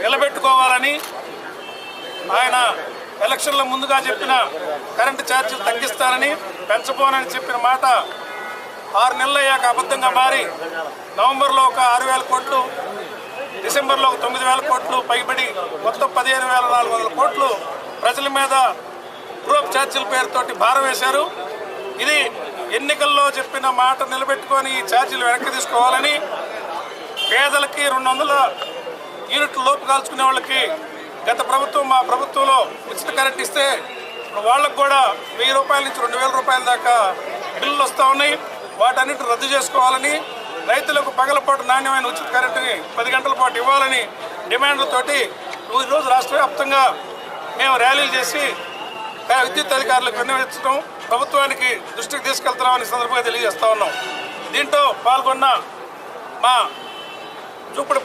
నిలబెట్టుకోవాలని ఆయన ఎలక్షన్ల ముందుగా చెప్పిన కరెంటు ఛార్జీలు తగ్గిస్తానని, పెంచబోనని చెప్పిన మాట 6 నెలలు అయ్యాక అబద్ధంగా మారి నవంబర్లో ఒక 6,000 కోట్లు, డిసెంబర్లో ఒక 9,000 కోట్లు పైబడి మొత్తం 15,400 కోట్లు ప్రజల మీద గ్రూప్ ఛార్జీల పేరుతోటి భారం వేశారు. ఇది ఎన్నికల్లో చెప్పిన మాట నిలబెట్టుకొని ఈ ఛార్జీలు వెనక్కి తీసుకోవాలని, పేదలకి 200 యూనిట్ల లోపు కాల్చుకునే వాళ్ళకి గత ప్రభుత్వం మా ప్రభుత్వంలో ఉచిత కరెంట్ ఇస్తే వాళ్ళకు కూడా 1,000 రూపాయల నుంచి 2,000 రూపాయల దాకా బిల్లులు వస్తూ ఉన్నాయి. వాటన్నిటిని రద్దు చేసుకోవాలని, రైతులకు పగలపాటు నాణ్యమైన ఉచిత కరెంటుని 10 గంటల పాటు ఇవ్వాలని డిమాండ్లతోటి ఈరోజు రాష్ట్ర వ్యాప్తంగా మేము ర్యాలీలు చేసి విద్యుత్ అధికారులకు విన్నవించడం, ప్రభుత్వానికి దృష్టికి తీసుకెళ్తున్నామని సందర్భంగా తెలియజేస్తా ఉన్నాం. దీంట్లో పాల్గొన్న మా చూపుడు